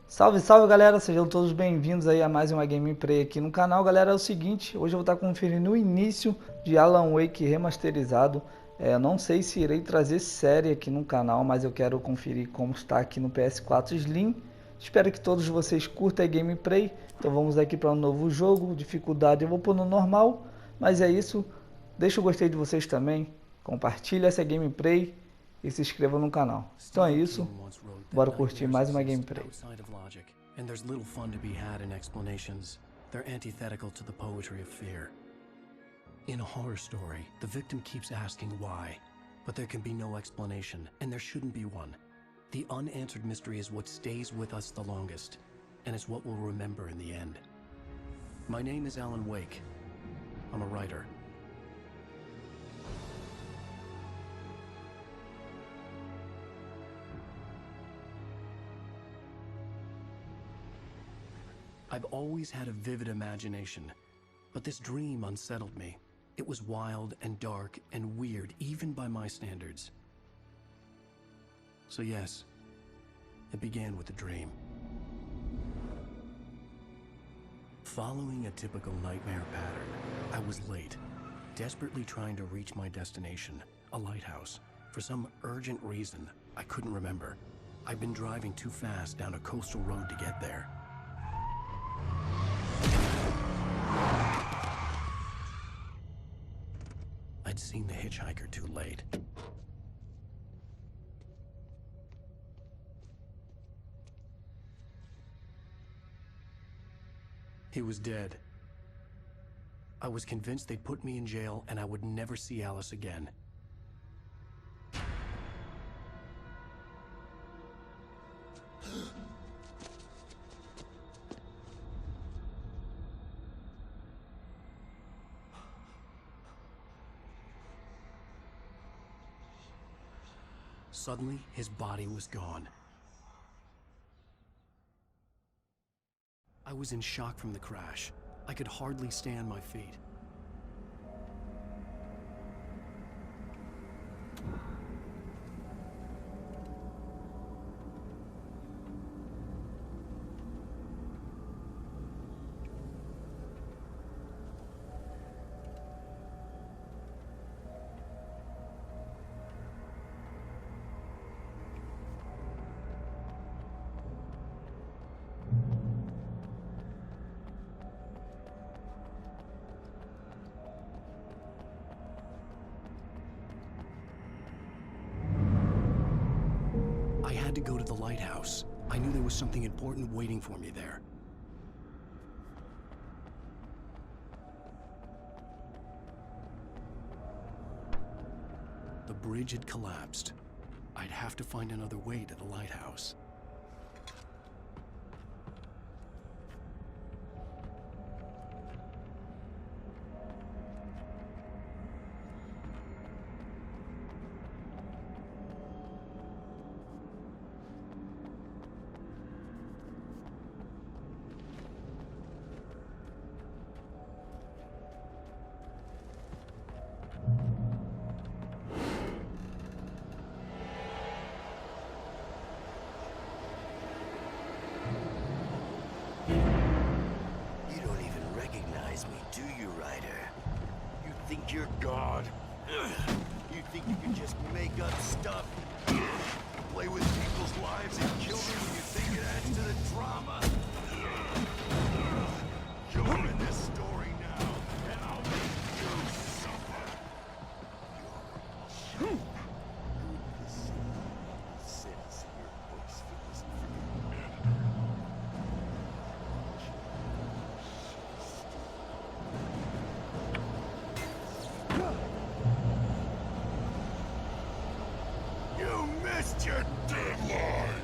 Salve, salve galera, sejam todos bem-vindos aí a mais uma gameplay aqui no canal. Galera, é o seguinte, hoje eu vou estar conferindo o início de Alan Wake remasterizado. Não sei se irei trazer série aqui no canal, mas eu quero conferir como está aqui no PS4 Slim. Espero que todos vocês curtam a gameplay. Então vamos aqui para um novo jogo, dificuldade eu vou pôr no normal. Mas é isso, deixa o gostei de vocês também, compartilha essa gameplay e se inscreva no canal. Então é isso, bora curtir mais uma gameplay. And there's little fun to be had in explanations. They're antithetical to the poetry of fear. In a horror story, the victim keeps asking why, but there can be no explanation, and there shouldn't be one. The unanswered mystery is what stays with us the longest, and it's what we'll remember in the end. My name is Alan Wake. I'm a writer. I've always had a vivid imagination, but this dream unsettled me. It was wild and dark and weird, even by my standards. So yes, it began with a dream. Following a typical nightmare pattern, I was late, desperately trying to reach my destination, a lighthouse. For some urgent reason, I couldn't remember. I'd been driving too fast down a coastal road to get there. I'd seen the hitchhiker too late. He was dead. I was convinced they'd put me in jail and I would never see Alice again. Suddenly, his body was gone. I was in shock from the crash. I could hardly stay on my feet. I had to go to the lighthouse. I knew there was something important waiting for me there. The bridge had collapsed. I'd have to find another way to the lighthouse. Do you, Ryder? You think you're God? You think you can just make up stuff? Play with people's lives and kill them when you think it adds to the drama? You're in this story now, and I'll make you suffer. You're sins in your books for this. You missed your deadline!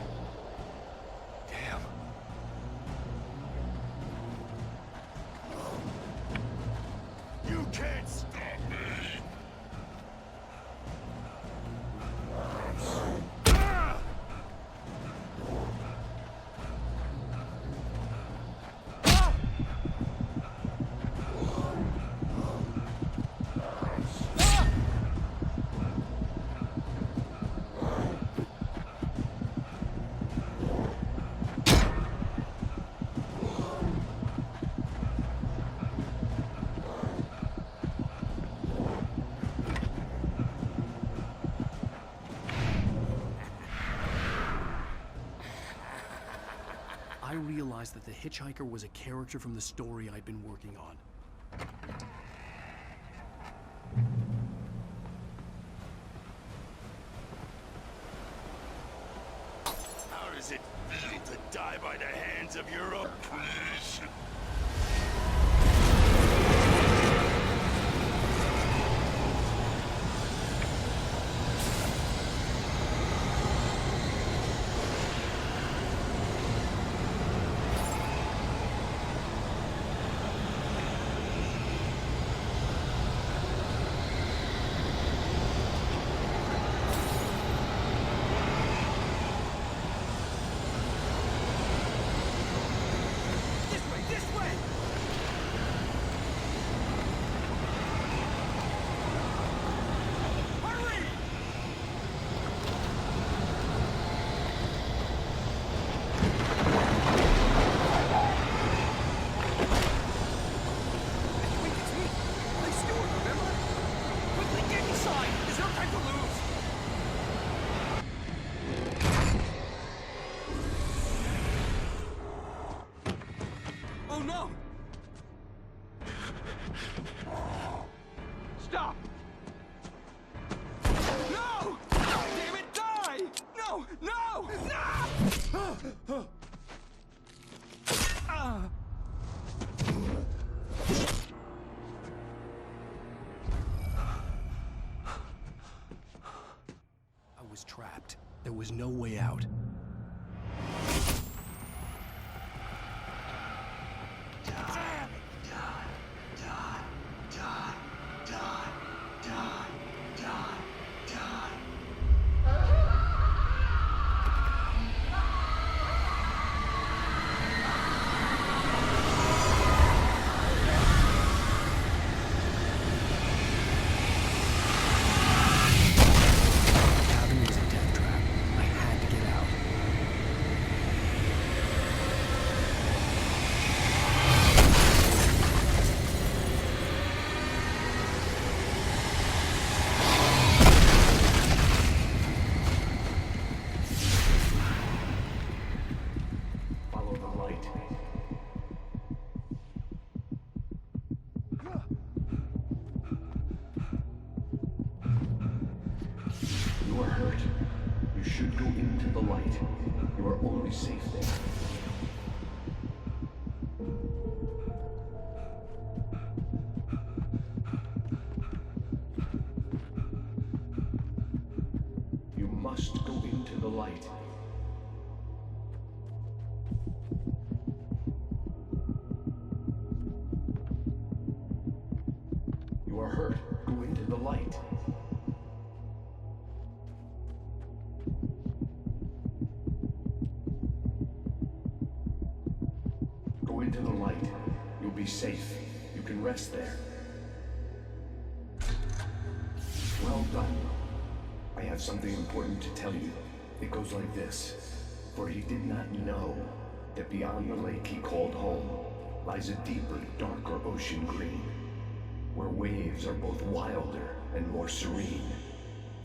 I realized that the hitchhiker was a character from the story I'd been working on. How does it feel to die by the hands of your opposition? Stop! No! Damn it, die! No! No! No! I was trapped. There was no way out. Into the light. You'll be safe. You can rest there. Well done. I have something important to tell you. It goes like this. For he did not know that beyond the lake he called home lies a deeper, darker ocean green, where waves are both wilder and more serene.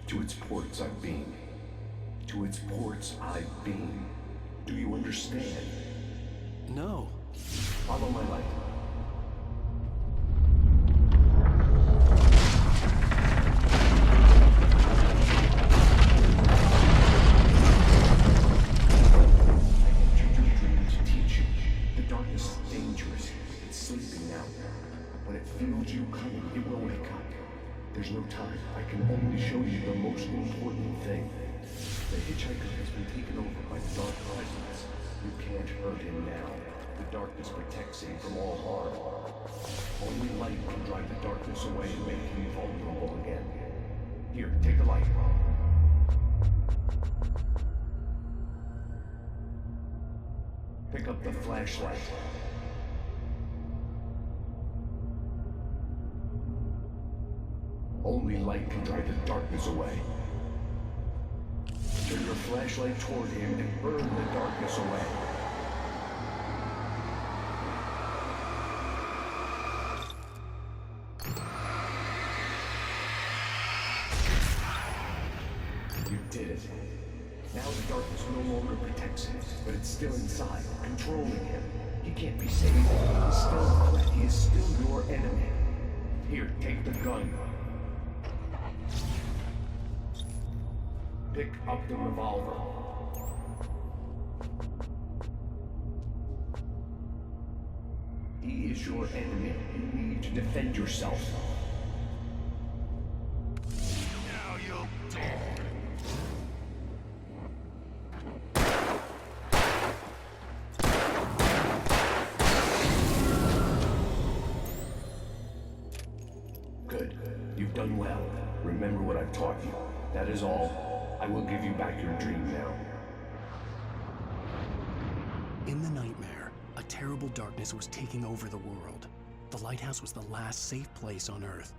To its ports I've been. To its ports I've been. Do you understand? No. Follow my light. I entered your dream to teach you. The darkness is dangerous. It's sleeping now. When it feels you coming, it will wake up. There's no time. I can only show you the most important thing. The hitchhiker has been taken over by the dark presence. You can't hurt him now. The darkness protects him from all harm. Only light can drive the darkness away and make him vulnerable again. Here, take the light. Pick up the flashlight. Only light can drive the darkness away. Turn your flashlight toward him and burn the darkness away. You did it. Now the darkness no longer protects him, but it's still inside, controlling him. He can't be saved. He's still a threat. He is still your enemy. Here, take the gun. Pick up the revolver. He is your enemy. You need to defend yourself. Now you'll die. Good. You've done well. Remember what I've taught you. That is all. I will give you back your dream now. In the nightmare, a terrible darkness was taking over the world. The lighthouse was the last safe place on Earth.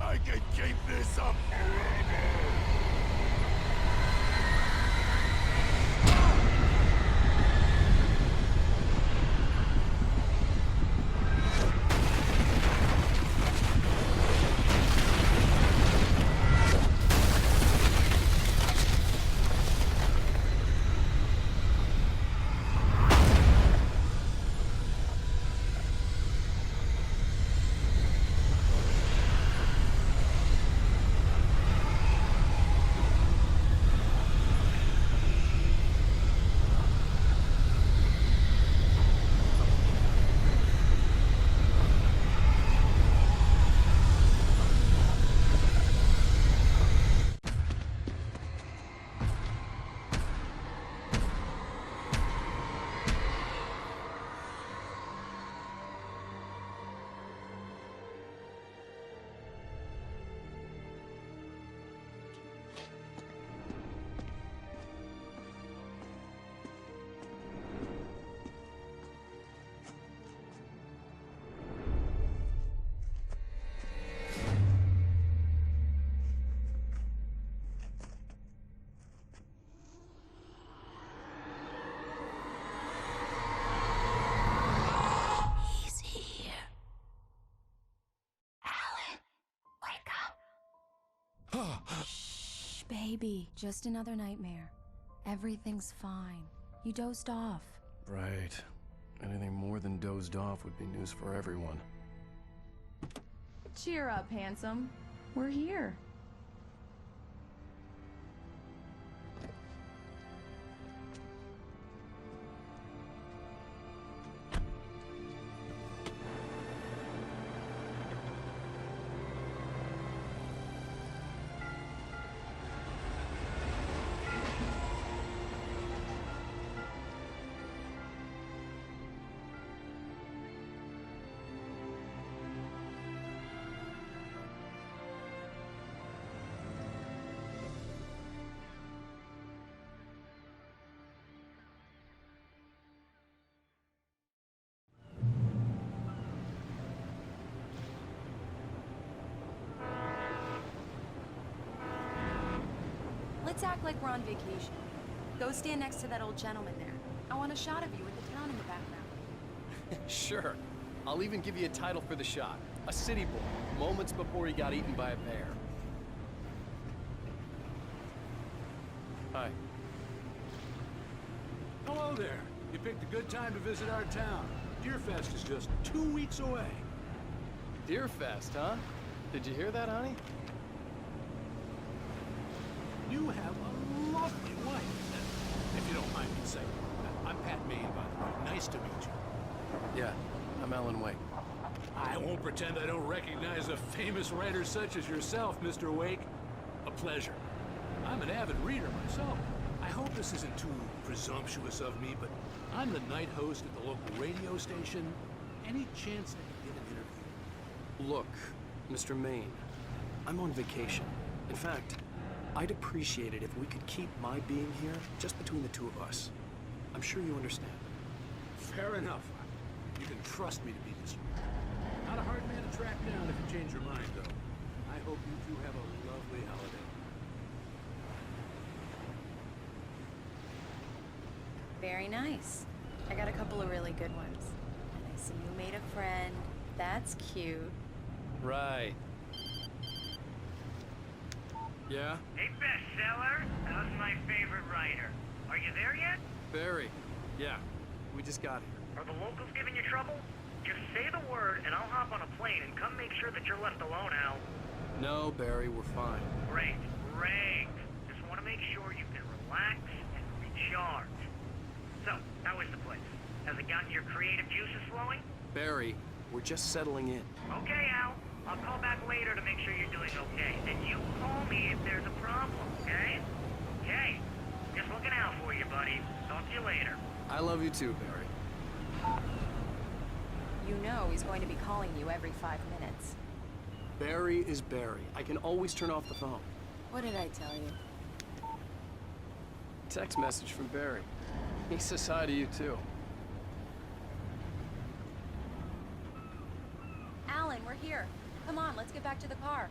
I can keep this up. Shh, baby. Just another nightmare. Everything's fine. You dozed off. Right. Anything more than dozed off would be news for everyone. Cheer up, handsome. We're here. Let's act like we're on vacation. Go stand next to that old gentleman there. I want a shot of you with the town in the background. Sure. I'll even give you a title for the shot. A city boy, moments before he got eaten by a bear. Hi. Hello there. You picked a good time to visit our town. Deerfest is just 2 weeks away. Deerfest, huh? Did you hear that, honey? You have a lovely wife, if you don't mind me saying. I'm Pat Maine, by the way. Nice to meet you. Yeah, I'm Alan Wake. I won't pretend I don't recognize a famous writer such as yourself, Mr. Wake. A pleasure. I'm an avid reader myself. I hope this isn't too presumptuous of me, but I'm the night host at the local radio station. Any chance I can get an interview? Look, Mr. Maine, I'm on vacation. In fact, I'd appreciate it if we could keep my being here just between the two of us. I'm sure you understand. Fair enough. You can trust me to be discreet. Not a hard man to track down if you change your mind, though. I hope you two have a lovely holiday. Very nice. I got a couple of really good ones. And I see you made a friend. That's cute. Right. Yeah? Hey, bestseller. How's my favorite writer? Are you there yet? Barry. Yeah. We just got here. Are the locals giving you trouble? Just say the word and I'll hop on a plane and come make sure that you're left alone, Al. No, Barry, we're fine. Great, great. Just want to make sure you can relax and recharge. So, how is the place? Has it gotten your creative juices flowing? Barry, we're just settling in. Okay, Al. I'll call back later to make sure you're doing okay. And you call me if there's a problem, okay? Okay. Just looking out for you, buddy. Talk to you later. I love you too, Barry. You know he's going to be calling you every 5 minutes. Barry is Barry. I can always turn off the phone. What did I tell you? Text message from Barry. He says hi to you too. Alan, we're here. Come on, let's get back to the car.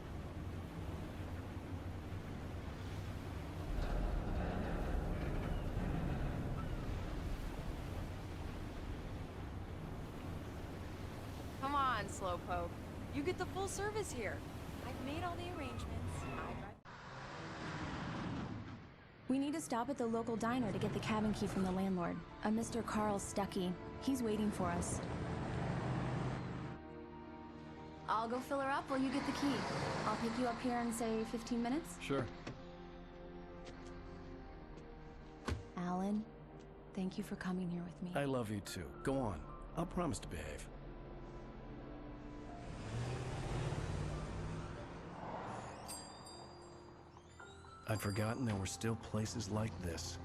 Come on, Slowpoke. You get the full service here. I've made all the arrangements. We need to stop at the local diner to get the cabin key from the landlord, a Mr. Carl Stuckey. He's waiting for us. I'll go fill her up while you get the key. I'll pick you up here in, say, 15 minutes? Sure. Alan, thank you for coming here with me. I love you too. Go on. I'll promise to behave. I'd forgotten there were still places like this.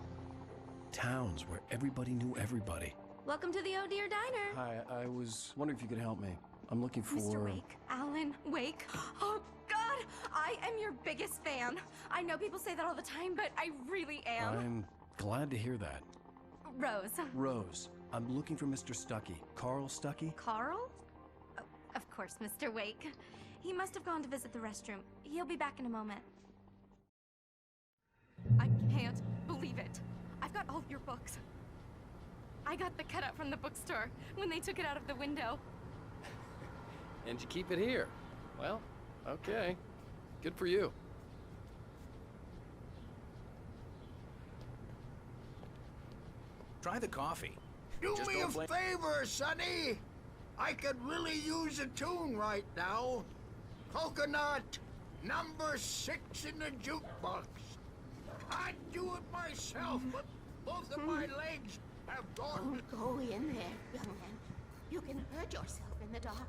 Towns where everybody knew everybody. Welcome to the Oh Dear Diner. Hi, I was wondering if you could help me. I'm looking for... Mr. Wake, Alan Wake. Oh, God, I am your biggest fan. I know people say that all the time, but I really am. I'm glad to hear that. Rose. Rose, I'm looking for Mr. Stuckey. Carl Stuckey? Carl? Oh, of course, Mr. Wake. He must have gone to visit the restroom. He'll be back in a moment. I can't believe it. I've got all your books. I got the cutout from the bookstore when they took it out of the window. And you keep it here. Well, okay. Good for you. Try the coffee. Do Just me don't a blame- favor, Sonny. I could really use a tune right now. Coconut, number 6 in the jukebox. I'd do it myself, but both of my legs have gone. Don't go in there, young man. You can hurt yourself in the dark.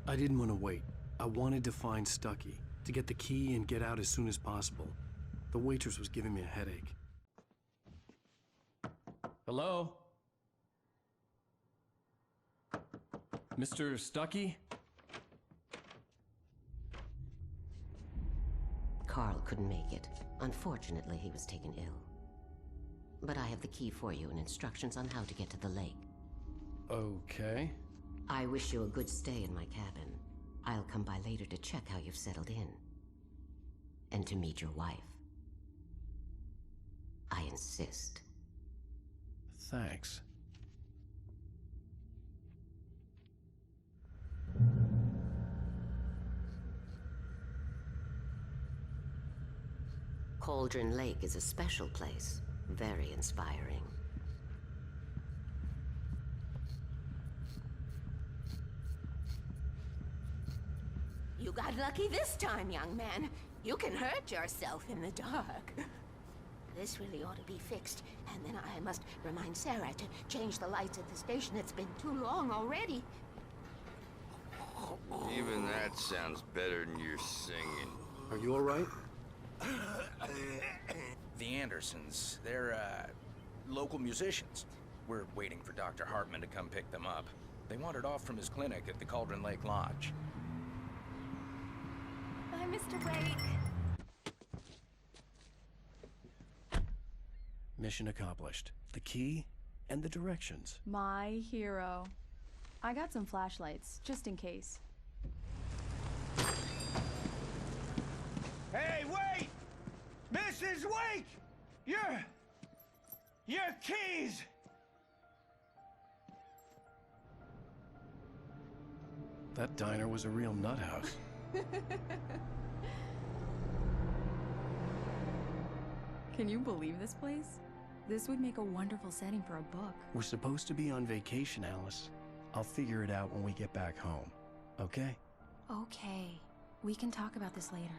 I didn't want to wait. I wanted to find Stucky, to get the key and get out as soon as possible. The waitress was giving me a headache. Hello? Mr. Stucky? Carl couldn't make it. Unfortunately, he was taken ill. But I have the key for you and instructions on how to get to the lake. Okay. I wish you a good stay in my cabin. I'll come by later to check how you've settled in. And to meet your wife. I insist. Thanks. Cauldron Lake is a special place. Very inspiring. You got lucky this time, young man. You can hurt yourself in the dark. This really ought to be fixed, and then I must remind Sarah to change the lights at the station. It's been too long already. Even that sounds better than your singing. Are you all right? The Andersons, they're, local musicians. We're waiting for Dr. Hartman to come pick them up. They wandered off from his clinic at the Cauldron Lake Lodge. Bye, Mr. Wake. Mission accomplished. The key and the directions. My hero. I got some flashlights, just in case. Hey, wait! Mrs. Wake! Your keys! That diner was a real nut house. Can you believe this place? This would make a wonderful setting for a book. We're supposed to be on vacation, Alice. I'll figure it out when we get back home. Okay? Okay. We can talk about this later.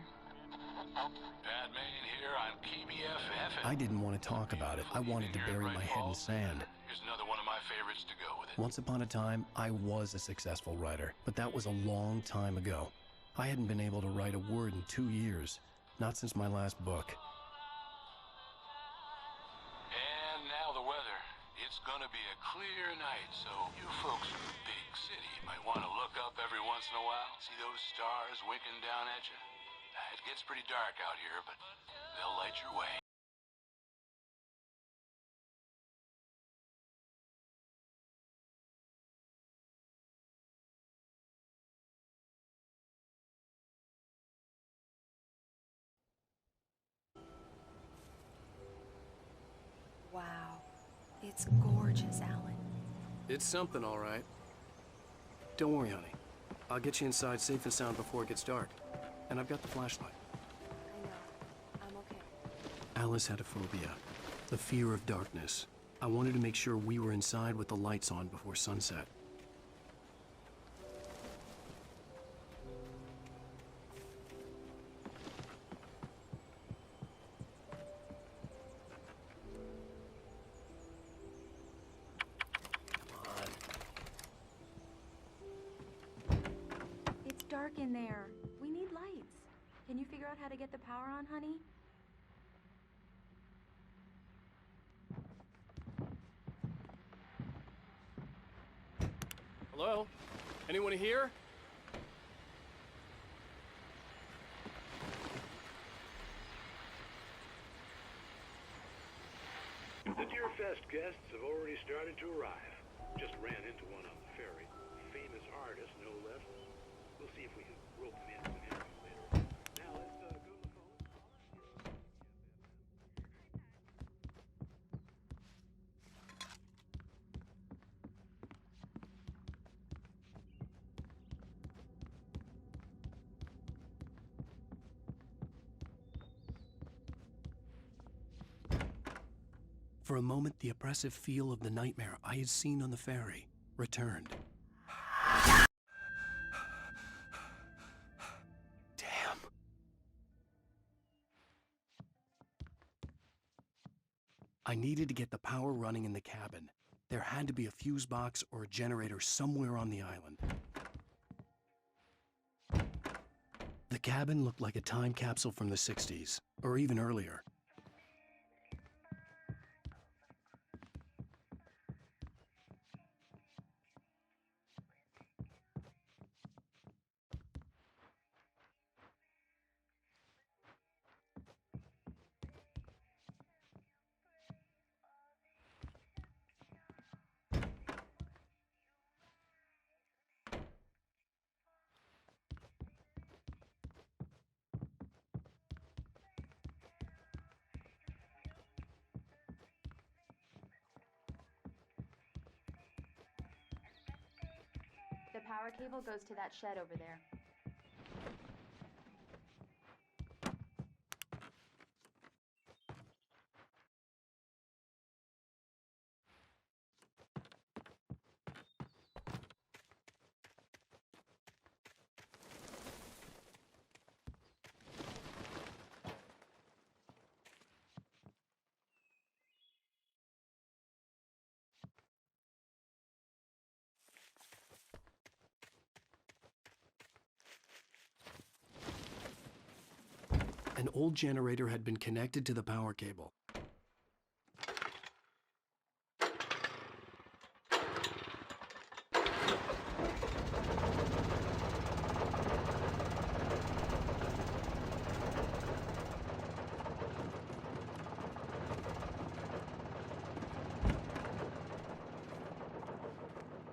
Batman here on KBFF. I didn't want to talk about it. I wanted to bury my head in sand. Here's another one of my favorites to go with it. Once upon a time, I was a successful writer, but that was a long time ago. I hadn't been able to write a word in 2 years, not since my last book. And now the weather. It's gonna be a clear night, so you folks in the big city might want to look up every once in a while. See those stars winking down at you? It gets pretty dark out here, but they'll light your way. Wow. It's gorgeous, Alan. It's something, all right. Don't worry, honey. I'll get you inside safe and sound before it gets dark. And I've got the flashlight. I know. I'm okay. Alice had a phobia. The fear of darkness. I wanted to make sure we were inside with the lights on before sunset. It's dark in there. We need lights. Can you figure out how to get the power on, honey? Hello? Anyone here? The Deerfest guests have already started to arrive. Just ran into one on the ferry. Famous artist, no less. We'll see if we can rope him in with an interview later. Now let's go to the phone. For a moment, the oppressive feel of the nightmare I had seen on the ferry returned. Damn. I needed to get the power running in the cabin. There had to be a fuse box or a generator somewhere on the island. The cabin looked like a time capsule from the 60s, or even earlier. The power cable goes to that shed over there. An old generator had been connected to the power cable.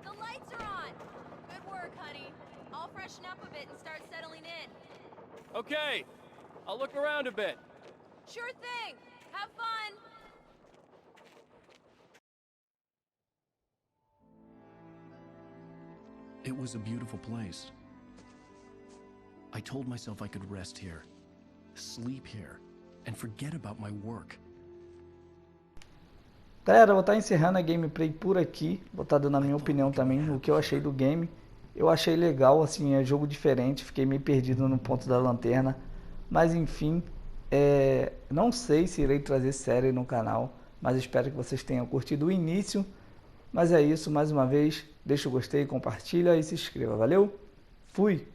The lights are on! Good work, honey. I'll freshen up a bit and start settling in. Okay, I'll look around a bit. Sure thing! Have fun! It was a beautiful place. I told myself I could rest here, sleep here, and forget about my work. Galera, eu vou estar encerrando a gameplay por aqui. Vou estar dando a minha opinião também, o que eu achei do game. Eu achei legal, assim, é jogo diferente. Fiquei meio perdido no ponto da lanterna. Mas enfim, não sei se irei trazer série no canal. Mas espero que vocês tenham curtido o início. Mas é isso, mais uma vez. Deixa o gostei, compartilha e se inscreva. Valeu? Fui!